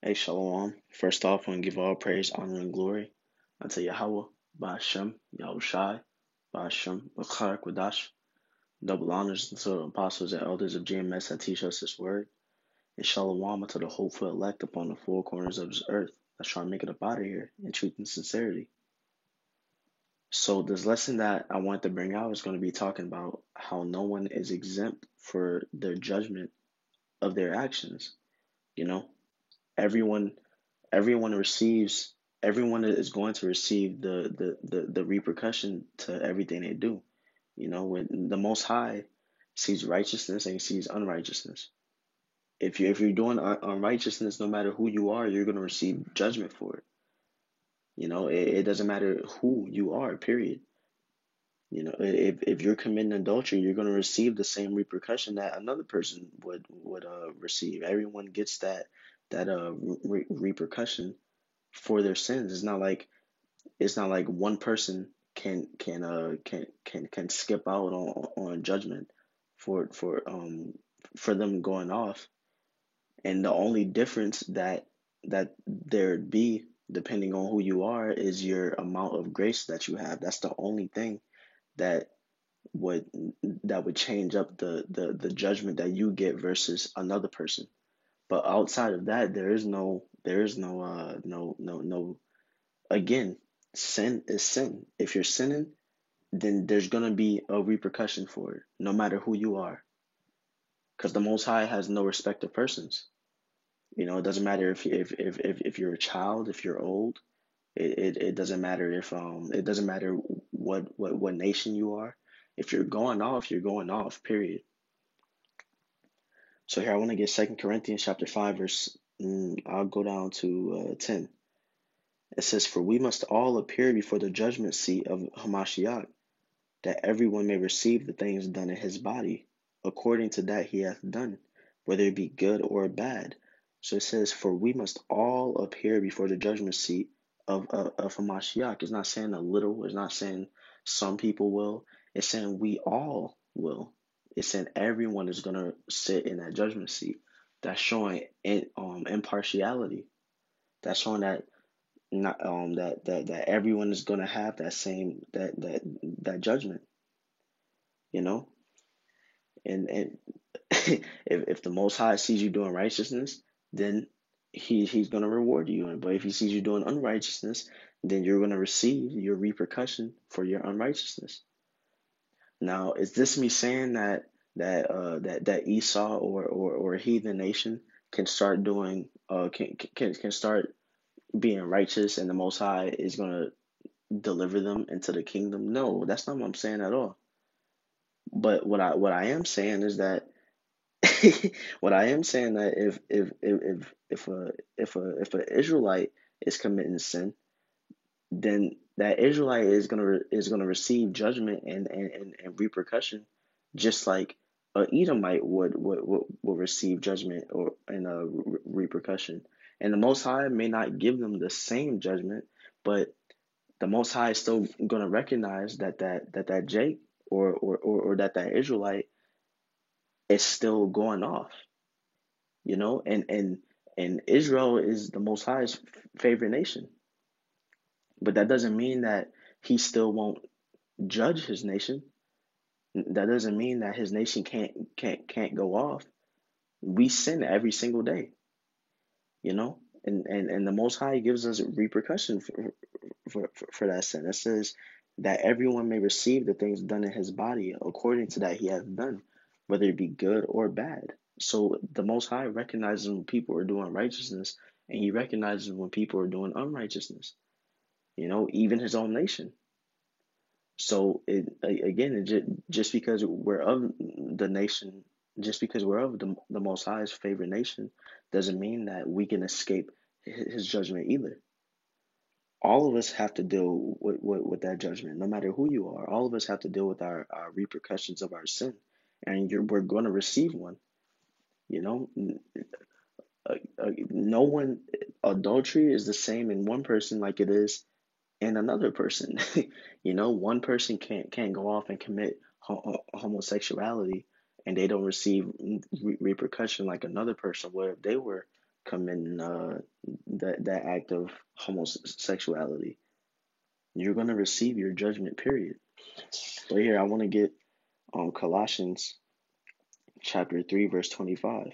Hey, Shalom. First off, I want to give all praise, honor, and glory unto Yahweh, Ba'ashem, Yahushai, Ba'ashem, B'char, Quadash. Double honors to the apostles and elders of GMS that teach us this word. And Shalom unto the hopeful elect upon the four corners of this earth that's trying to make it up out of here in truth and sincerity. So, this lesson that I want to bring out is going to be talking about how no one is exempt for their judgment of their actions. You know, everyone everyone receives everyone is going to receive the repercussion to everything they do. When the Most High sees righteousness and he sees unrighteousness. If you're doing unrighteousness, no matter who you are, you're going to receive judgment for it. It doesn't matter who you are, period. If you're committing adultery, you're going to receive the same repercussion that another person would receive. Everyone gets that repercussion for their sins. It's not like one person can skip out on judgment for them going off. And the only difference that there'd be, depending on who you are, is your amount of grace that you have. That's the only thing that would that would change up the judgment that you get versus another person. But outside of that, there is no again, sin is sin. If you're sinning, then there's gonna be a repercussion for it, no matter who you are. Because the Most High has no respect of persons. It doesn't matter if you're a child, if you're old. It doesn't matter it doesn't matter what nation you are. If you're going off, you're going off. Period. So here I want to get 2 Corinthians chapter 5 verse. I'll go down to 10. It says, "For we must all appear before the judgment seat of Hamashiach, that everyone may receive the things done in his body, according to that he hath done, whether it be good or bad." So it says, "For we must all appear before the judgment seat of Hamashiach." It's not saying a little. It's not saying some people will. It's saying we all will. It's saying everyone is gonna sit in that judgment seat. That's showing impartiality. That's showing that not that everyone is gonna have that same that judgment, you know. And if the Most High sees you doing righteousness, then he's gonna reward you. But if he sees you doing unrighteousness, then you're gonna receive your repercussion for your unrighteousness. Now, is this me saying that Esau or a heathen nation can start doing can start being righteous and the Most High is gonna deliver them into the kingdom? No, that's not what I'm saying at all. But what I am saying is that what I am saying that if a Israelite is committing sin, then that Israelite is gonna receive judgment and repercussion, just like a Edomite would receive judgment or and a repercussion. And the Most High may not give them the same judgment, but the Most High is still gonna recognize that Jake or that Israelite is still going off, and Israel is the Most High's favorite nation, but that doesn't mean that he still won't judge his nation. That doesn't mean that his nation can't go off. We sin every single day, and the Most High gives us repercussion for that sin. It says that everyone may receive the things done in his body according to that he hath done, whether it be good or bad. So the Most High recognizes when people are doing righteousness, and he recognizes when people are doing unrighteousness, even his own nation. So again, just because we're of the nation, just because we're of the Most High's favorite nation, doesn't mean that we can escape his judgment either. All of us have to deal with that judgment, no matter who you are. All of us have to deal with our repercussions of our sin, and we're going to receive one. You know, no one, adultery is the same in one person like it is in another person. One person can't go off and commit homosexuality, and they don't receive repercussion like another person would if they were committing that act of homosexuality. You're gonna receive your judgment, period. But here I want to get Colossians chapter 3, verse 25.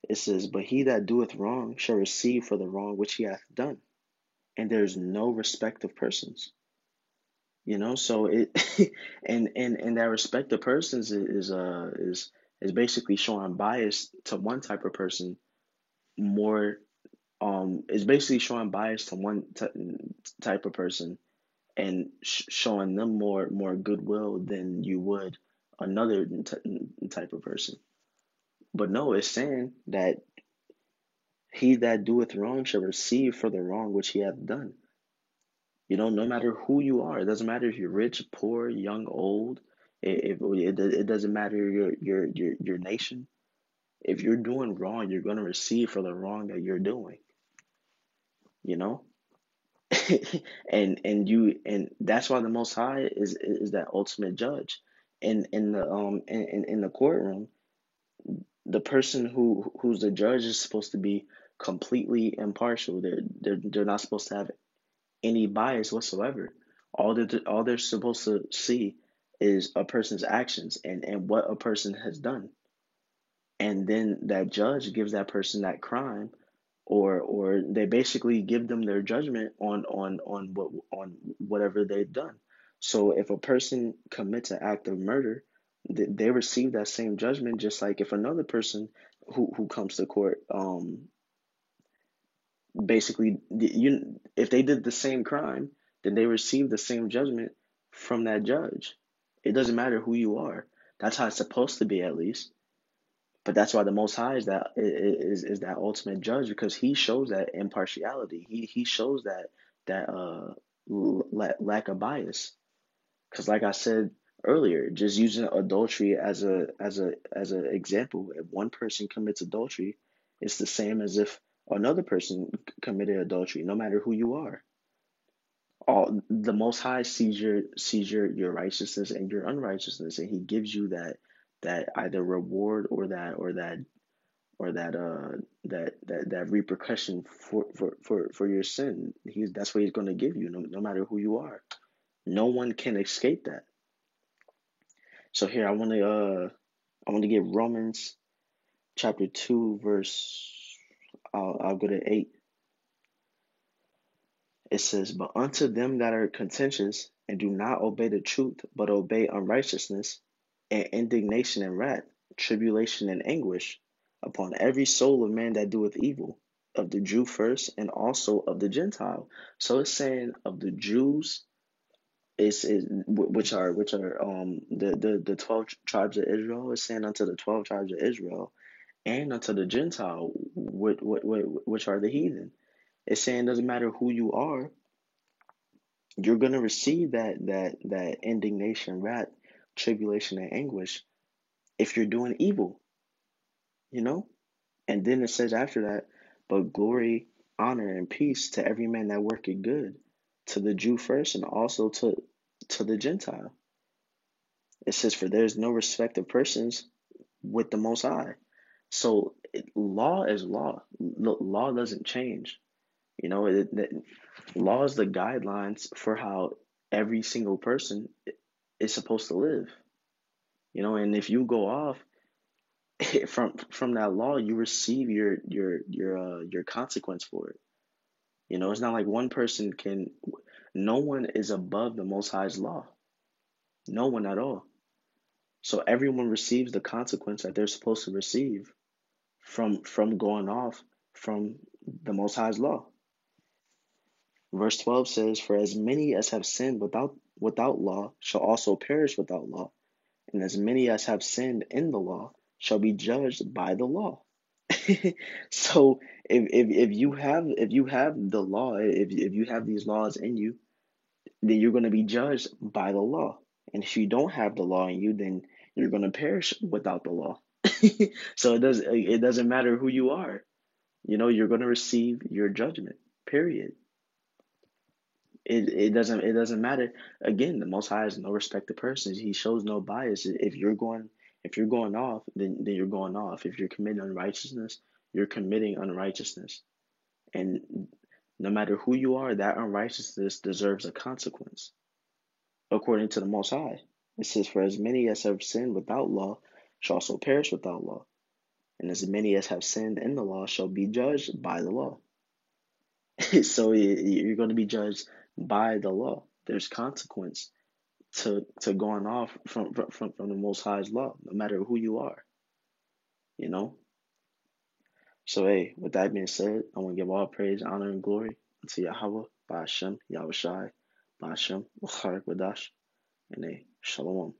It says, "But he that doeth wrong shall receive for the wrong which he hath done, and there is no respect of persons." So it and that respect of persons is basically showing bias to one type of person more. Is basically showing bias to one type of person and showing them more goodwill than you would another type of person. But no, it's saying that he that doeth wrong shall receive for the wrong which he hath done. No matter who you are, it doesn't matter if you're rich, poor, young, old. It doesn't matter your nation. If you're doing wrong, you're gonna receive for the wrong that you're doing. You know, and that's why the Most High is that ultimate judge. In the courtroom, the person who's the judge is supposed to be completely impartial. They're not supposed to have any bias whatsoever. All they're supposed to see is a person's actions and what a person has done. And then that judge gives that person that crime, or they basically give them their judgment on whatever they've done. So if a person commits an act of murder, they receive that same judgment, just like if another person who comes to court, basically, if they did the same crime, then they receive the same judgment from that judge. It doesn't matter who you are. That's how it's supposed to be, at least. But that's why the Most High is that ultimate judge, because he shows that impartiality. He shows that lack of bias. Because like I said earlier, just using adultery as a example, if one person commits adultery, it's the same as if another person committed adultery, no matter who you are. All the Most High sees your righteousness and your unrighteousness, and He gives you that either reward or that repercussion for your sin. That's what He's going to give you, no matter who you are. No one can escape that. So here I want to get Romans chapter 2 verse. I'll go to 8. It says, "But unto them that are contentious and do not obey the truth, but obey unrighteousness, and indignation and wrath, tribulation and anguish, upon every soul of man that doeth evil, of the Jew first, and also of the Gentile." So it's saying of the Jews, which are the 12 tribes of Israel. It's saying unto the 12 tribes of Israel, and unto the Gentile, which are the heathen. It's saying it doesn't matter who you are, you're gonna receive that indignation, wrath, tribulation, and anguish if you're doing evil, you know? And then it says after that, "But glory, honor, and peace to every man that worketh good, to the Jew first, and also to the Gentile." It says, "For there is no respect of persons with the Most High." So law is law. Law doesn't change. Law is the guidelines for how every single person is supposed to live. And if you go off from that law, you receive your consequence for it. It's not like one person can. No one is above the Most High's law. No one at all. So everyone receives the consequence that they're supposed to receive from going off from the Most High's law. Verse 12 says, "For as many as have sinned without law shall also perish without law, and as many as have sinned in the law shall be judged by the law." So if you have the law, if you have these laws in you, then you're going to be judged by the law. And if you don't have the law in you, then you're going to perish without the law. So it doesn't matter who you are. You're going to receive your judgment. Period. It doesn't matter. Again, the Most High has no respect to persons. He shows no bias. If you're going If you're going off, then you're going off. If you're committing unrighteousness, you're committing unrighteousness. And no matter who you are, that unrighteousness deserves a consequence, according to the Most High. It says, "For as many as have sinned without law shall also perish without law, and as many as have sinned in the law shall be judged by the law." So you're going to be judged by the law. There's consequence to going off from the Most High's law, no matter who you are, you know? So, hey, with that being said, I want to give all praise, honor, and glory to Yahweh, by Hashem, Yahweh Shai, by Hashem, Wadash, and hey, Shalom.